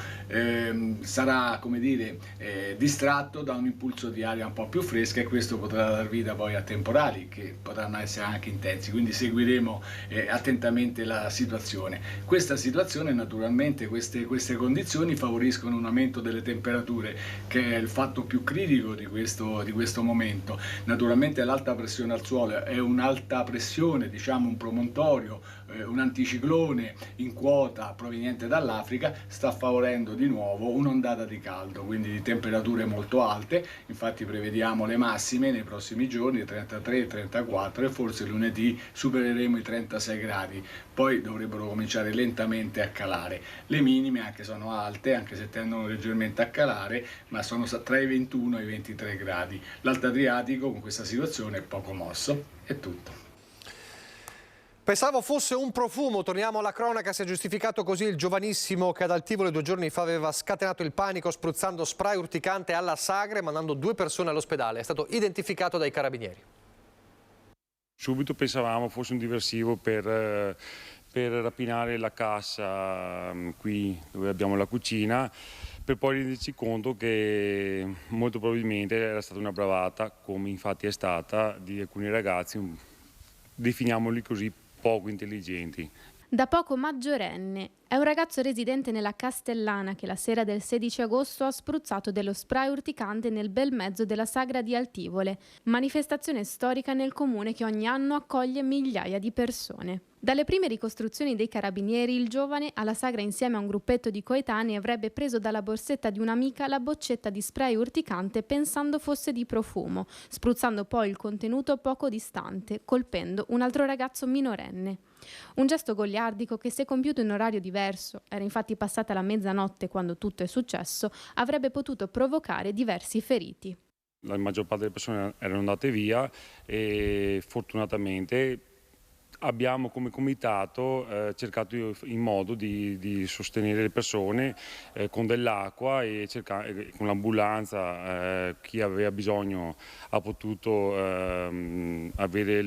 sarà, come dire, distratto da un impulso di aria un po' più fresca, e questo potrà dar vita poi a temporali che potranno essere anche intensi, quindi seguiremo attentamente la situazione. Questa situazione, naturalmente, queste condizioni favoriscono un aumento delle temperature, che è il fatto più critico di questo momento. Naturalmente l'alta pressione al suolo è un'alta pressione, diciamo un promontorio, un anticiclone in quota proveniente dall'Africa, sta favorendo di nuovo un'ondata di caldo, quindi di temperature molto alte. Infatti prevediamo le massime nei prossimi giorni 33, 34 e forse lunedì supereremo i 36 gradi, poi dovrebbero cominciare lentamente a calare. Le minime anche sono alte, anche se tendono leggermente a calare, ma sono tra i 21 e i 23 gradi. L'Alto Adriatico con questa situazione è poco mosso. È tutto. Pensavo fosse un profumo, torniamo alla cronaca. Si è giustificato così il giovanissimo che ad Altivole 2 giorni fa aveva scatenato il panico spruzzando spray urticante alla Sagre, mandando 2 persone all'ospedale. È stato identificato dai carabinieri. Subito pensavamo fosse un diversivo per rapinare la cassa qui dove abbiamo la cucina, per poi renderci conto che molto probabilmente era stata una bravata, come infatti è stata, di alcuni ragazzi, definiamoli così, poco intelligenti. Da poco maggiorenne. È un ragazzo residente nella Castellana che la sera del 16 agosto ha spruzzato dello spray urticante nel bel mezzo della Sagra di Altivole, manifestazione storica nel comune che ogni anno accoglie migliaia di persone. Dalle prime ricostruzioni dei carabinieri, il giovane alla Sagra insieme a un gruppetto di coetanei avrebbe preso dalla borsetta di un'amica la boccetta di spray urticante pensando fosse di profumo, spruzzando poi il contenuto poco distante, colpendo un altro ragazzo minorenne. Un gesto goliardico che, se compiuto in orario diverso, era infatti passata la mezzanotte quando tutto è successo, avrebbe potuto provocare diversi feriti. La maggior parte delle persone erano andate via e fortunatamente abbiamo come comitato cercato in modo di sostenere le persone con dell'acqua e con l'ambulanza. Chi aveva bisogno ha potuto avere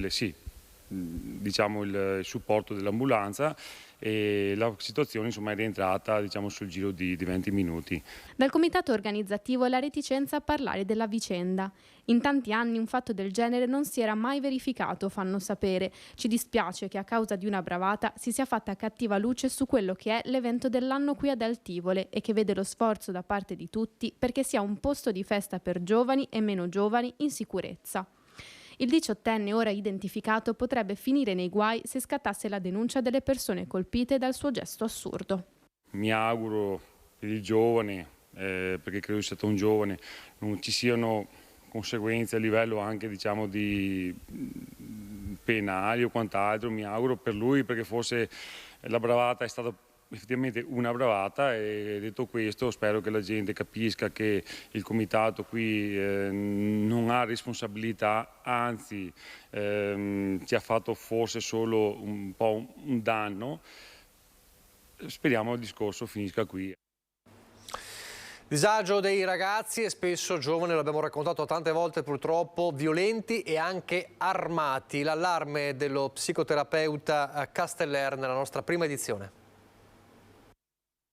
il supporto dell'ambulanza, e la situazione insomma è rientrata sul giro di 20 minuti. Dal comitato organizzativo la reticenza a parlare della vicenda. In tanti anni un fatto del genere non si era mai verificato, fanno sapere. Ci dispiace che a causa di una bravata si sia fatta cattiva luce su quello che è l'evento dell'anno qui ad Altivole e che vede lo sforzo da parte di tutti perché sia un posto di festa per giovani e meno giovani in sicurezza. Il 18enne, ora identificato, potrebbe finire nei guai se scattasse la denuncia delle persone colpite dal suo gesto assurdo. Mi auguro per il giovane, perché credo sia stato un giovane, non ci siano conseguenze a livello anche di penali o quant'altro. Mi auguro per lui, perché forse la bravata è stata effettivamente una bravata, e detto questo spero che la gente capisca che il comitato qui non ha responsabilità, anzi ci ha fatto forse solo un po' un danno. Speriamo il discorso finisca qui. Disagio dei ragazzi, e spesso giovani, lo abbiamo raccontato tante volte purtroppo, violenti e anche armati. L'allarme dello psicoterapeuta Casteller nella nostra prima edizione.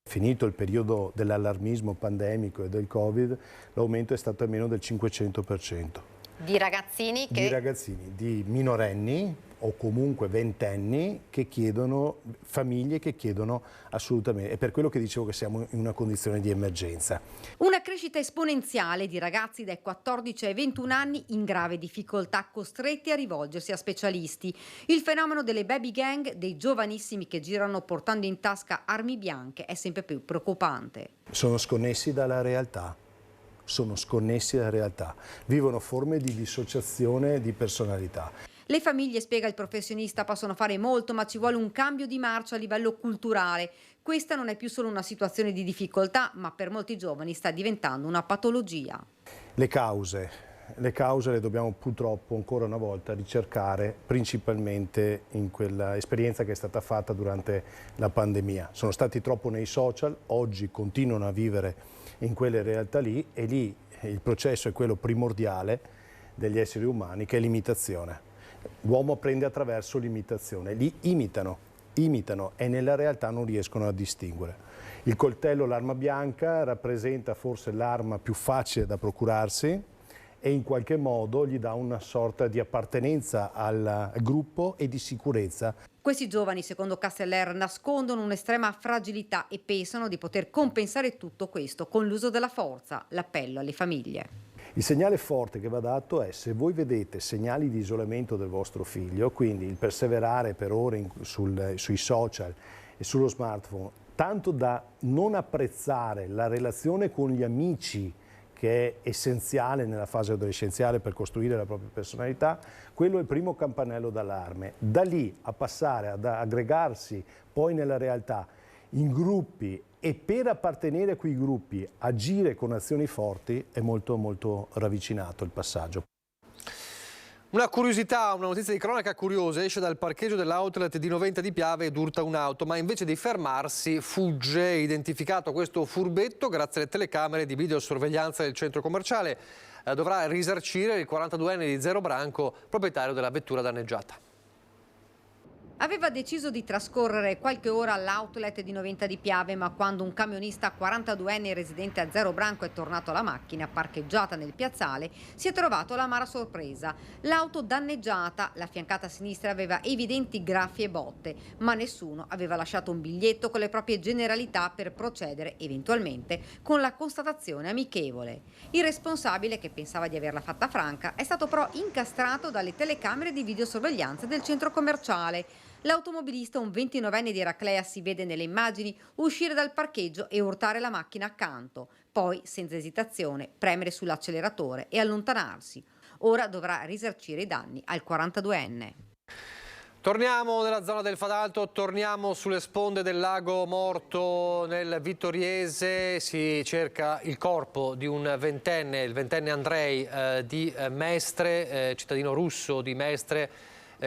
Finito il periodo dell'allarmismo pandemico e del Covid, l'aumento è stato almeno del 500%. Di ragazzini che... Di ragazzini, di minorenni o comunque ventenni che chiedono, famiglie che chiedono assolutamente. È per quello che dicevo che siamo in una condizione di emergenza. Una crescita esponenziale di ragazzi dai 14 ai 21 anni in grave difficoltà, costretti a rivolgersi a specialisti. Il fenomeno delle baby gang, dei giovanissimi che girano portando in tasca armi bianche, è sempre più preoccupante. Sono sconnessi dalla realtà. Vivono forme di dissociazione di personalità. Le famiglie, spiega il professionista, possono fare molto, ma ci vuole un cambio di marcia a livello culturale. Questa non è più solo una situazione di difficoltà, ma per molti giovani sta diventando una patologia. Le cause le dobbiamo purtroppo ancora una volta ricercare principalmente in quella esperienza che è stata fatta durante la pandemia. Sono stati troppo nei social, oggi continuano a vivere in quelle realtà lì, e lì il processo è quello primordiale degli esseri umani, che è l'imitazione. L'uomo apprende attraverso l'imitazione, li imitano e nella realtà non riescono a distinguere. Il coltello, l'arma bianca, rappresenta forse l'arma più facile da procurarsi e in qualche modo gli dà una sorta di appartenenza al gruppo e di sicurezza. Questi giovani, secondo Casteller, nascondono un'estrema fragilità e pensano di poter compensare tutto questo con l'uso della forza. L'appello alle famiglie. Il segnale forte che va dato è: se voi vedete segnali di isolamento del vostro figlio, quindi il perseverare per ore sui social e sullo smartphone, tanto da non apprezzare la relazione con gli amici, che è essenziale nella fase adolescenziale per costruire la propria personalità, quello è il primo campanello d'allarme. Da lì a passare ad aggregarsi poi nella realtà in gruppi e per appartenere a quei gruppi agire con azioni forti è molto molto ravvicinato il passaggio. Una curiosità, una notizia di cronaca curiosa: esce dal parcheggio dell'outlet di Noventa di Piave ed urta un'auto, ma invece di fermarsi fugge. Identificato questo furbetto grazie alle telecamere di videosorveglianza del centro commerciale. Dovrà risarcire il 42enne di Zero Branco, proprietario della vettura danneggiata. Aveva deciso di trascorrere qualche ora all'outlet di Noventa di Piave, ma quando un camionista 42enne residente a Zero Branco è tornato alla macchina parcheggiata nel piazzale, si è trovato l'amara sorpresa. L'auto danneggiata, la fiancata sinistra aveva evidenti graffi e botte, ma nessuno aveva lasciato un biglietto con le proprie generalità per procedere eventualmente con la constatazione amichevole. Il responsabile, che pensava di averla fatta franca, è stato però incastrato dalle telecamere di videosorveglianza del centro commerciale. L'automobilista, un 29enne di Eraclea, si vede nelle immagini uscire dal parcheggio e urtare la macchina accanto, poi senza esitazione premere sull'acceleratore e allontanarsi. Ora dovrà risarcire i danni al 42enne. Torniamo nella zona del Fadalto, torniamo sulle sponde del lago Morto nel Vittoriese. Si cerca il corpo di un ventenne, il ventenne Andrei di Mestre, cittadino russo di Mestre,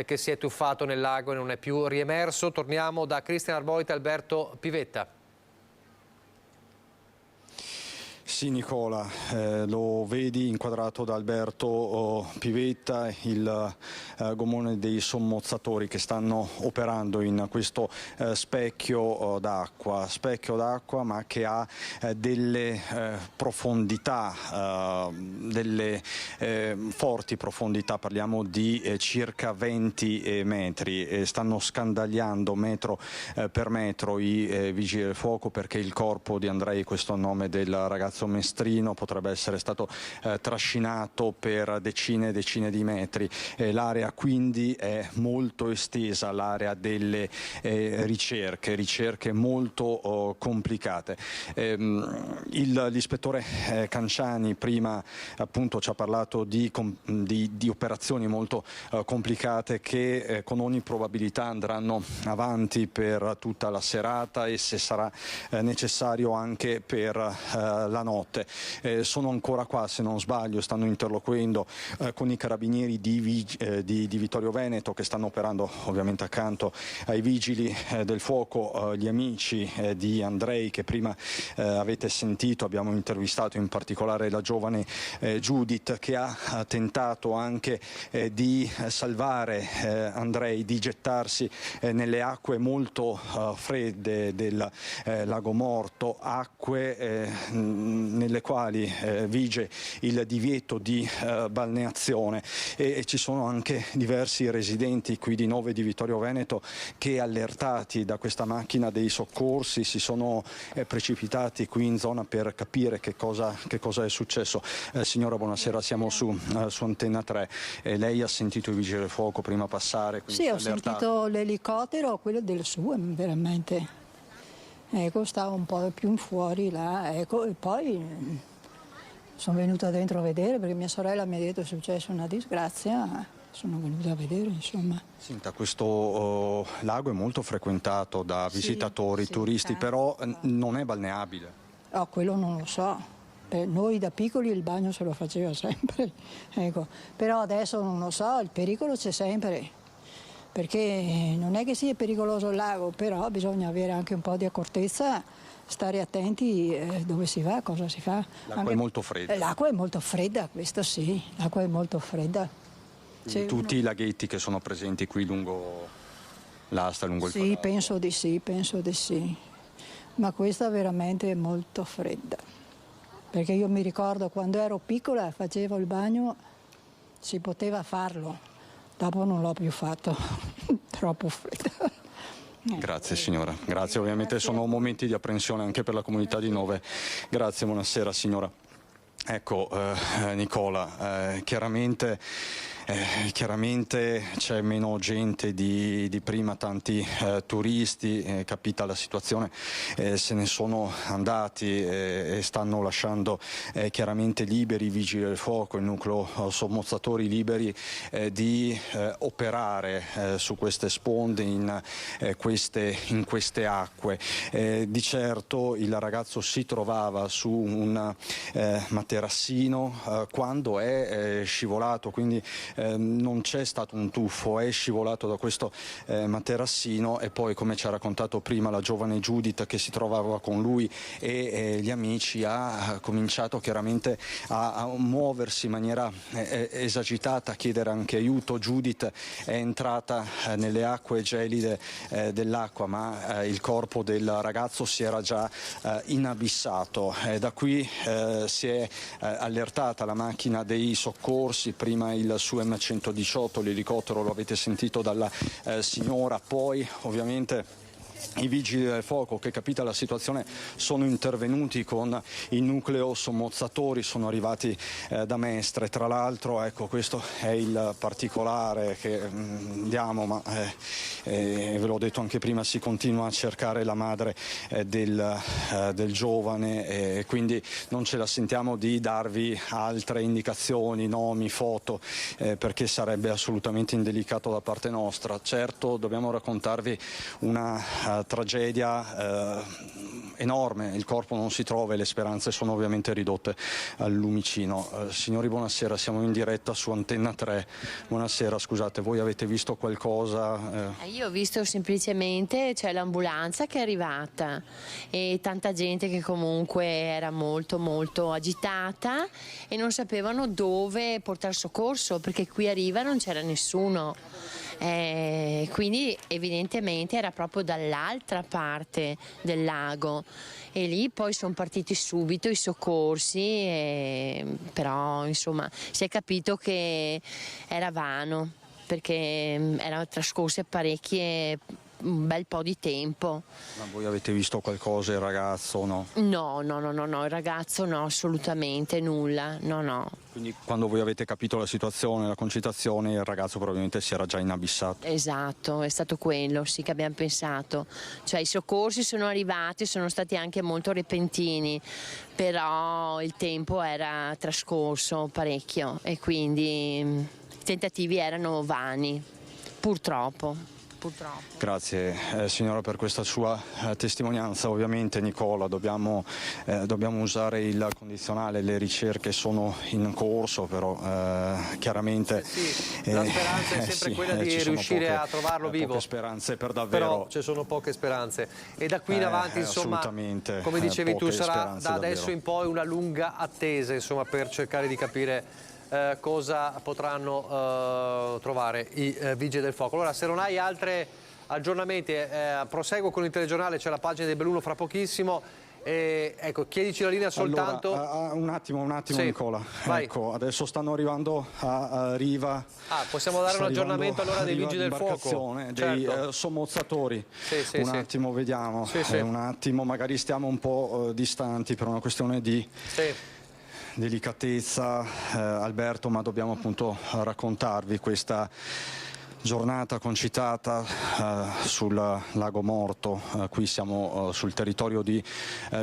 che si è tuffato nel lago e non è più riemerso. Torniamo da Cristian Arboita e Alberto Pivetta. Sì Nicola, lo vedi inquadrato da Alberto Pivetta, il gommone dei sommozzatori che stanno operando in questo specchio d'acqua ma che ha delle profondità, delle forti profondità, parliamo di circa 20 metri, stanno scandagliando metro per metro i vigili del fuoco perché il corpo di Andrei, questo è il nome del ragazzo mestrino, potrebbe essere stato trascinato per decine e decine di metri. L'area quindi è molto estesa, l'area delle ricerche molto complicate. L'ispettore Canciani prima appunto ci ha parlato di operazioni molto complicate che con ogni probabilità andranno avanti per tutta la serata e, se sarà necessario, anche per la notte. Sono ancora qua, se non sbaglio, stanno interloquendo con i carabinieri di Vittorio Veneto, che stanno operando ovviamente accanto ai vigili del fuoco. Gli amici di Andrei che prima avete sentito, abbiamo intervistato in particolare la giovane Judith, che ha tentato anche di salvare Andrei, di gettarsi nelle acque molto fredde del lago Morto, acque nelle quali vige il divieto di balneazione e ci sono anche diversi residenti qui di Nove di Vittorio Veneto che, allertati da questa macchina dei soccorsi, si sono precipitati qui in zona per capire che cosa è successo. Signora, buonasera, siamo su Antenna 3. Lei ha sentito i vigili del fuoco prima passare? Sì, ho sentito l'elicottero, quello del suo, veramente. Ecco, stavo un po' più in fuori là, ecco, e poi sono venuta dentro a vedere perché mia sorella mi ha detto che è successa una disgrazia, sono venuta a vedere, insomma. Senta, questo lago è molto frequentato da visitatori, turisti, però non è balneabile. Oh, quello non lo so. Per noi da piccoli il bagno se lo faceva sempre, ecco. Però adesso non lo so, il pericolo c'è sempre. Perché non è che sia pericoloso il lago, però bisogna avere anche un po' di accortezza, stare attenti dove si va, cosa si fa. L'acqua è molto fredda. L'acqua è molto fredda, questo sì, l'acqua è molto fredda. Tutti i laghetti che sono presenti qui lungo l'asta, lungo il Sì, penso di sì, ma questa veramente è molto fredda. Perché io mi ricordo quando ero piccola facevo il bagno, si poteva farlo. Dopo non l'ho più fatto, troppo fredda. Grazie signora, grazie, ovviamente sono momenti di apprensione anche per la comunità di Nove. Grazie, buonasera signora. Ecco Nicola, chiaramente c'è meno gente di prima, tanti turisti, capita la situazione, se ne sono andati e stanno lasciando chiaramente liberi i vigili del fuoco, il nucleo sommozzatori liberi di operare su queste sponde, in queste acque. Di certo il ragazzo si trovava su un materassino quando è scivolato, quindi non c'è stato un tuffo, è scivolato da questo materassino e poi, come ci ha raccontato prima la giovane Judith che si trovava con lui e gli amici, ha cominciato chiaramente a muoversi in maniera esagitata, a chiedere anche aiuto. Judith è entrata nelle acque gelide dell'acqua, ma il corpo del ragazzo si era già inabissato. Da qui si è allertata la macchina dei soccorsi, prima il su M118, l'elicottero, lo avete sentito dalla signora, poi ovviamente i vigili del fuoco, che capita la situazione, sono intervenuti con il nucleo sommozzatori, sono arrivati da Mestre. Tra l'altro, ecco, questo è il particolare che diamo, ma ve l'ho detto anche prima, si continua a cercare la madre del giovane e quindi non ce la sentiamo di darvi altre indicazioni, nomi, foto, perché sarebbe assolutamente indelicato da parte nostra. Certo, dobbiamo raccontarvi una tragedia enorme, il corpo non si trova e le speranze sono ovviamente ridotte al lumicino. Signori, buonasera, siamo in diretta su Antenna 3. Buonasera, scusate, voi avete visto qualcosa? Io ho visto semplicemente l'ambulanza che è arrivata e tanta gente che comunque era molto molto agitata e non sapevano dove portare soccorso, perché qui a riva non c'era nessuno. Quindi evidentemente era proprio dall'altra parte del lago e lì poi sono partiti subito i soccorsi, però insomma si è capito che era vano perché erano trascorse un bel po' di tempo. Ma voi avete visto qualcosa, il ragazzo o no? No, il ragazzo no, assolutamente nulla, no. Quindi quando voi avete capito la situazione, la concitazione, il ragazzo probabilmente si era già inabissato. Esatto, è stato quello, sì, che abbiamo pensato. Cioè i soccorsi sono arrivati, sono stati anche molto repentini, però il tempo era trascorso parecchio e quindi i tentativi erano vani, purtroppo. Grazie signora per questa sua testimonianza. Ovviamente Nicola dobbiamo usare il condizionale, le ricerche sono in corso, però chiaramente la speranza è sempre quella di riuscire a trovarlo vivo. Poche speranze per davvero. Però ci sono poche speranze e da qui in avanti insomma, come dicevi tu, sarà da adesso in poi una lunga attesa insomma, per cercare di capire cosa potranno trovare i vigili del fuoco. Allora, se non hai altri aggiornamenti, proseguo con il telegiornale, c'è la pagina del Belluno fra pochissimo Ecco, chiedici la linea soltanto. Allora, un attimo sì. Nicola. Vai. Ecco, adesso stanno arrivando a Riva. Possiamo dare un aggiornamento allora dei vigili del fuoco? Dei sommozzatori. Sì, un attimo, vediamo. Sì. Un attimo, magari stiamo un po' distanti per una questione di delicatezza, Alberto, ma dobbiamo appunto raccontarvi questa giornata concitata sul Lago Morto. Qui siamo sul territorio di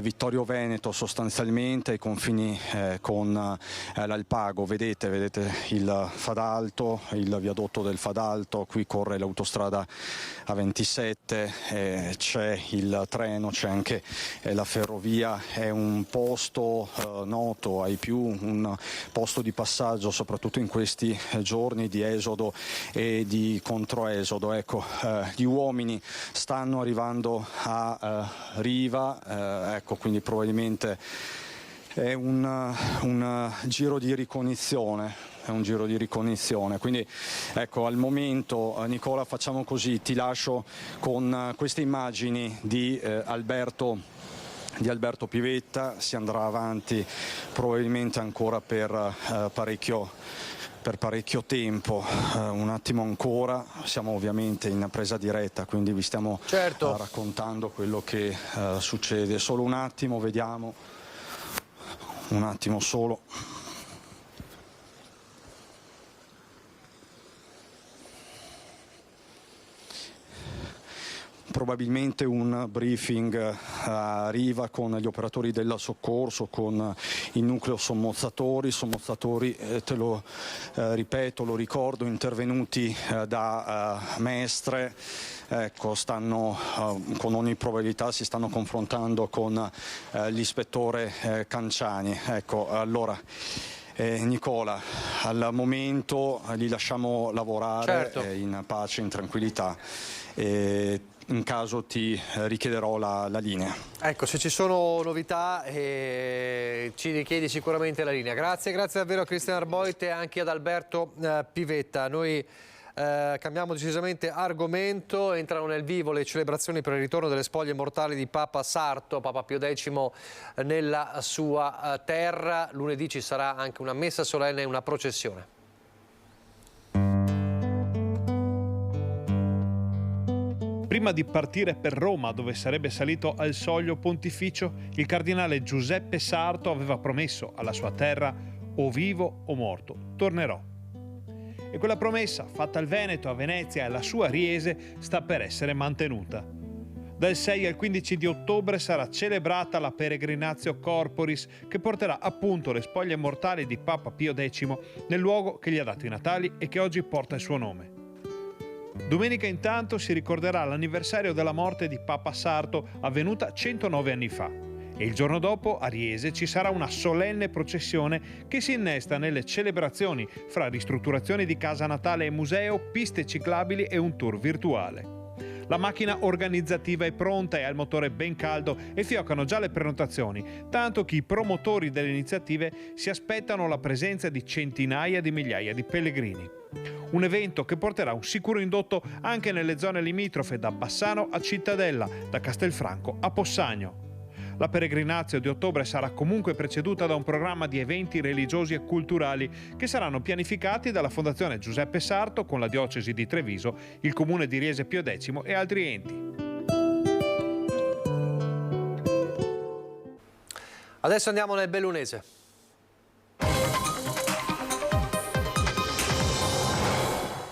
Vittorio Veneto, sostanzialmente ai confini con l'Alpago. Vedete il Fadalto, il viadotto del Fadalto, qui corre l'autostrada A27, c'è il treno, c'è anche la ferrovia. È un posto noto ai più, un posto di passaggio soprattutto in questi giorni di esodo e di controesodo. Ecco, gli uomini stanno arrivando a Riva, ecco, quindi probabilmente è un giro di ricognizione. Quindi ecco, al momento, Nicola, facciamo così, ti lascio con queste immagini di Alberto Pivetta. Si andrà avanti probabilmente ancora per parecchio tempo, un attimo ancora. Siamo ovviamente in presa diretta, quindi vi stiamo raccontando quello che succede. Solo un attimo, vediamo, un attimo solo. Probabilmente un briefing a Riva con gli operatori del soccorso, con il nucleo sommozzatori, te lo ripeto, lo ricordo, intervenuti da Mestre. Ecco, con ogni probabilità si stanno confrontando con l'ispettore Canciani. Ecco, allora Nicola, al momento li lasciamo lavorare in pace, in tranquillità. In caso ti richiederò la linea. Ecco, se ci sono novità ci richiedi sicuramente la linea. Grazie davvero a Cristian Arboit e anche ad Alberto Pivetta. Noi cambiamo decisamente argomento. Entrano nel vivo le celebrazioni per il ritorno delle spoglie mortali di Papa Sarto, Papa Pio X nella sua terra. Lunedì ci sarà anche una messa solenne e una processione. Prima di partire per Roma, dove sarebbe salito al soglio pontificio, il cardinale Giuseppe Sarto aveva promesso alla sua terra: o vivo o morto, tornerò. E quella promessa, fatta al Veneto, a Venezia e alla sua Riese, sta per essere mantenuta. Dal 6 al 15 di ottobre sarà celebrata la Peregrinatio Corporis, che porterà appunto le spoglie mortali di Papa Pio X nel luogo che gli ha dato i natali e che oggi porta il suo nome. Domenica intanto si ricorderà l'anniversario della morte di Papa Sarto, avvenuta 109 anni fa. E il giorno dopo, a Riese, ci sarà una solenne processione che si innesta nelle celebrazioni fra ristrutturazioni di casa natale e museo, piste ciclabili e un tour virtuale. La macchina organizzativa è pronta e ha il motore ben caldo e fioccano già le prenotazioni, tanto che i promotori delle iniziative si aspettano la presenza di centinaia di migliaia di pellegrini. Un evento che porterà un sicuro indotto anche nelle zone limitrofe, da Bassano a Cittadella, da Castelfranco a Possagno. La Peregrinatio di ottobre sarà comunque preceduta da un programma di eventi religiosi e culturali che saranno pianificati dalla Fondazione Giuseppe Sarto con la Diocesi di Treviso, il Comune di Riese Pio X e altri enti. Adesso andiamo nel Bellunese.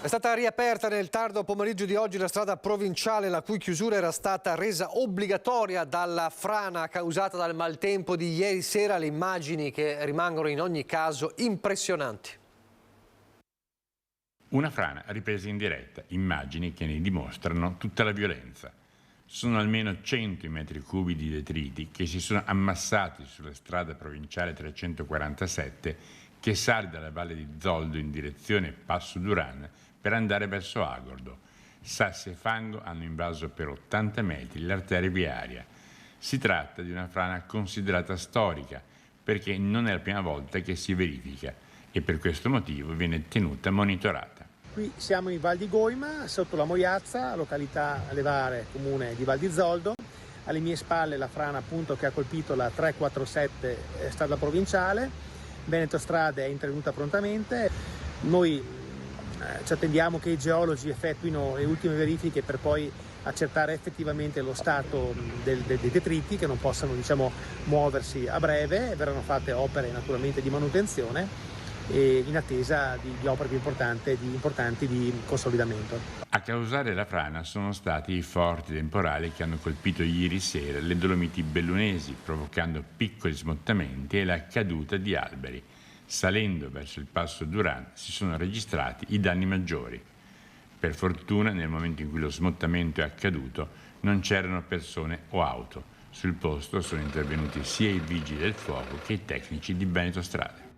È stata riaperta nel tardo pomeriggio di oggi la strada provinciale, la cui chiusura era stata resa obbligatoria dalla frana causata dal maltempo di ieri sera. Le immagini che rimangono in ogni caso impressionanti. Una frana ripresa in diretta, immagini che ne dimostrano tutta la violenza. Sono almeno 100 metri cubi di detriti che si sono ammassati sulla strada provinciale 347 che sale dalla valle di Zoldo in direzione Passo Duran per andare verso Agordo. Sassi e fango hanno invaso per 80 metri l'arteria viaria. Si tratta di una frana considerata storica perché non è la prima volta che si verifica e per questo motivo viene tenuta monitorata. Qui siamo in Val di Goima, sotto la Moiazza, località alevare comune di Val di Zoldo. alle mie spalle la frana appunto che ha colpito la 347 strada provinciale. Veneto Strade è intervenuta prontamente. Noi ci attendiamo che i geologi effettuino le ultime verifiche per poi accertare effettivamente lo stato dei detriti, che non possano muoversi a breve. Verranno fatte opere naturalmente di manutenzione e in attesa di opere più importanti di consolidamento. A causare la frana sono stati i forti temporali che hanno colpito ieri sera le Dolomiti bellunesi, provocando piccoli smottamenti e la caduta di alberi. Salendo verso il passo Duran si sono registrati i danni maggiori. Per fortuna, nel momento in cui lo smottamento è accaduto, non c'erano persone o auto. Sul posto sono intervenuti sia i vigili del fuoco che i tecnici di Veneto Strade.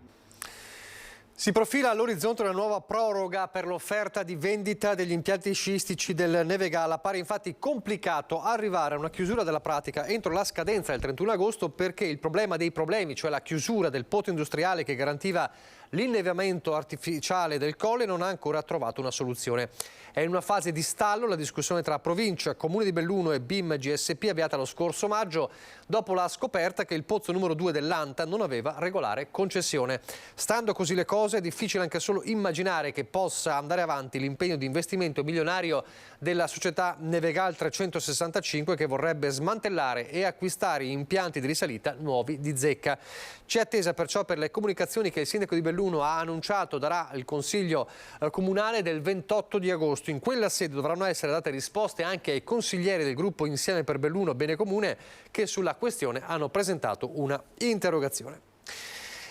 Si profila all'orizzonte una nuova proroga per l'offerta di vendita degli impianti sciistici del Nevegal. Appare infatti complicato arrivare a una chiusura della pratica entro la scadenza del 31 agosto perché il problema dei problemi, cioè la chiusura del pozzo industriale che garantiva l'inneviamento artificiale del colle, non ha ancora trovato una soluzione. È in una fase di stallo la discussione tra provincia, Comune di Belluno e BIM GSP avviata lo scorso maggio dopo la scoperta che il pozzo numero 2 dell'Anta non aveva regolare concessione. Stando così le cose è difficile anche solo immaginare che possa andare avanti l'impegno di investimento milionario della società Nevegal 365 che vorrebbe smantellare e acquistare impianti di risalita nuovi di zecca. C'è attesa perciò per le comunicazioni che il sindaco di Belluno ha annunciato darà il Consiglio Comunale del 28 di agosto. In quella sede dovranno essere date risposte anche ai consiglieri del gruppo Insieme per Belluno Bene Comune che sulla questione hanno presentato una interrogazione.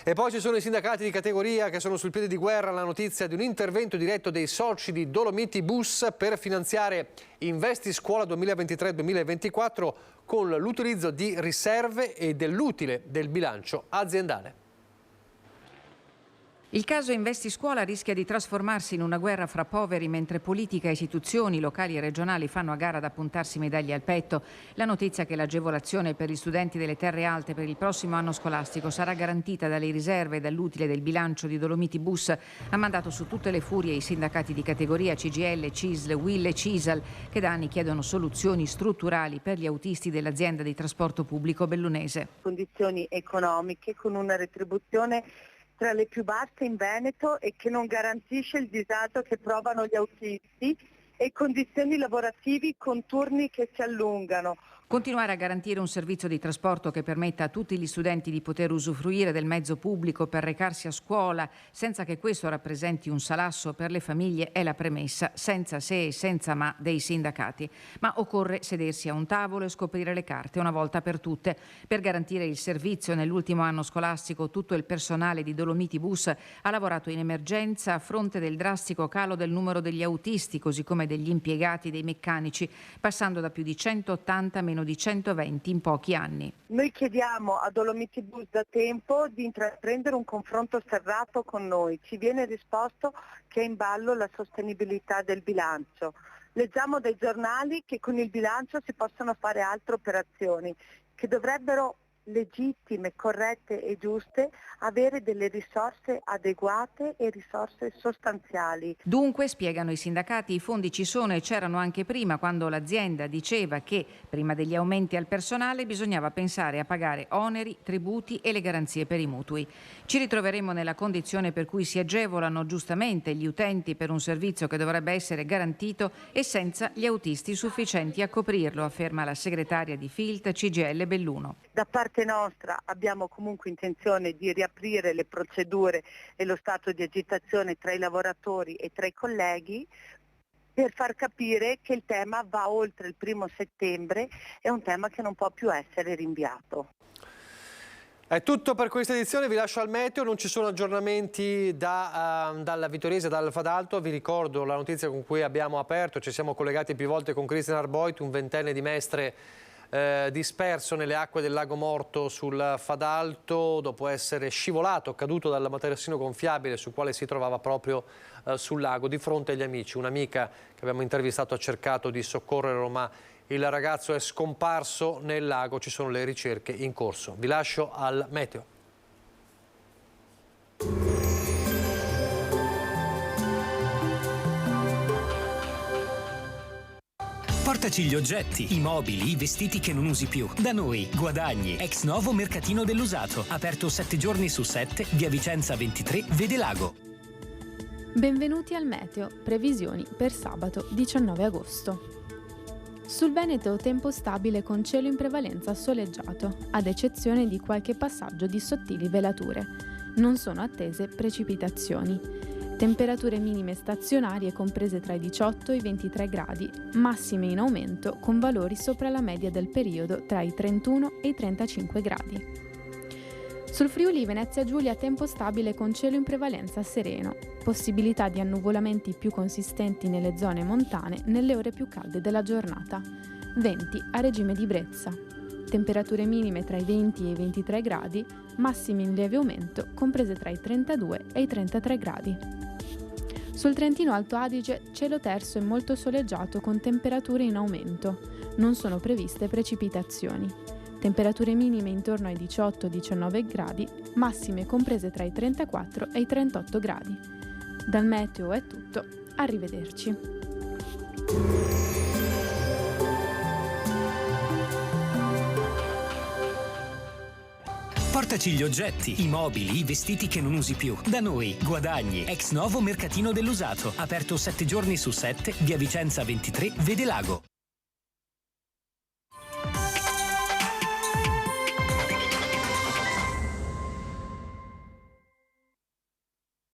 E poi ci sono i sindacati di categoria che sono sul piede di guerra alla notizia di un intervento diretto dei soci di Dolomiti Bus per finanziare Investi Scuola 2023-2024 con l'utilizzo di riserve e dell'utile del bilancio aziendale. Il caso Investi Scuola rischia di trasformarsi in una guerra fra poveri mentre politica e istituzioni locali e regionali fanno a gara ad appuntarsi medaglie al petto. La notizia che l'agevolazione per gli studenti delle terre alte per il prossimo anno scolastico sarà garantita dalle riserve e dall'utile del bilancio di Dolomiti Bus ha mandato su tutte le furie i sindacati di categoria CGL, CISL, UIL e CISAL che da anni chiedono soluzioni strutturali per gli autisti dell'azienda di trasporto pubblico bellunese. Condizioni economiche con una retribuzione tra le più basse in Veneto e che non garantisce il disagio che provano gli autisti e condizioni lavorativi con turni che si allungano. Continuare a garantire un servizio di trasporto che permetta a tutti gli studenti di poter usufruire del mezzo pubblico per recarsi a scuola senza che questo rappresenti un salasso per le famiglie è la premessa, senza se e senza ma, dei sindacati. Ma occorre sedersi a un tavolo e scoprire le carte una volta per tutte. Per garantire il servizio nell'ultimo anno scolastico tutto il personale di Dolomiti Bus ha lavorato in emergenza a fronte del drastico calo del numero degli autisti così come degli impiegati, dei meccanici, passando da più di 180 a meno di 120 in pochi anni. Noi chiediamo a Dolomiti Bus da tempo di intraprendere un confronto serrato con noi. Ci viene risposto che è in ballo la sostenibilità del bilancio. Leggiamo dai giornali che con il bilancio si possono fare altre operazioni che dovrebbero legittime, corrette e giuste, avere delle risorse adeguate e risorse sostanziali. Dunque, spiegano i sindacati, i fondi ci sono e c'erano anche prima, quando l'azienda diceva che prima degli aumenti al personale bisognava pensare a pagare oneri, tributi e le garanzie per i mutui. Ci ritroveremo nella condizione per cui si agevolano giustamente gli utenti per un servizio che dovrebbe essere garantito e senza gli autisti sufficienti a coprirlo, afferma la segretaria di FILT CGL Belluno. Da parte nostra abbiamo comunque intenzione di riaprire le procedure e lo stato di agitazione tra i lavoratori e tra i colleghi per far capire che il tema va oltre il 1° settembre, è un tema che non può più essere rinviato. È tutto per questa edizione, vi lascio al meteo, non ci sono aggiornamenti dalla Vittoriese, dal Fadalto. Vi ricordo la notizia con cui abbiamo aperto, ci siamo collegati più volte con Cristian Arboit, un 20enne di Mestre disperso nelle acque del Lago Morto sul Fadalto dopo essere scivolato, caduto dal materassino gonfiabile sul quale si trovava proprio sul lago di fronte agli amici. Un'amica che abbiamo intervistato ha cercato di soccorrerlo ma il ragazzo è scomparso nel lago, ci sono le ricerche in corso. Vi lascio al meteo. Portaci Portaci gli oggetti, i mobili, i vestiti che non usi più. Da noi, guadagni. Ex Novo Mercatino dell'Usato. Aperto 7 giorni su 7, via Vicenza 23, Vede Lago. Benvenuti al Meteo, previsioni per sabato 19 agosto. Sul Veneto tempo stabile con cielo in prevalenza soleggiato, ad eccezione di qualche passaggio di sottili velature. Non sono attese precipitazioni. Temperature minime stazionarie comprese tra i 18 e i 23 gradi, massime in aumento con valori sopra la media del periodo tra i 31 e i 35 gradi. Sul Friuli Venezia Giulia tempo stabile con cielo in prevalenza sereno, possibilità di annuvolamenti più consistenti nelle zone montane nelle ore più calde della giornata. Venti a regime di brezza. Temperature minime tra i 20 e i 23 gradi, massimi in lieve aumento comprese tra i 32 e i 33 gradi. Sul Trentino Alto Adige cielo terso e molto soleggiato con temperature in aumento. Non sono previste precipitazioni. Temperature minime intorno ai 18-19 gradi, massime comprese tra i 34 e i 38 gradi. Dal meteo è tutto, arrivederci. Portaci gli oggetti, i mobili, i vestiti che non usi più. Da noi, guadagni. Ex Novo Mercatino dell'Usato. Aperto 7 giorni su 7, via Vicenza 23, Vede Lago.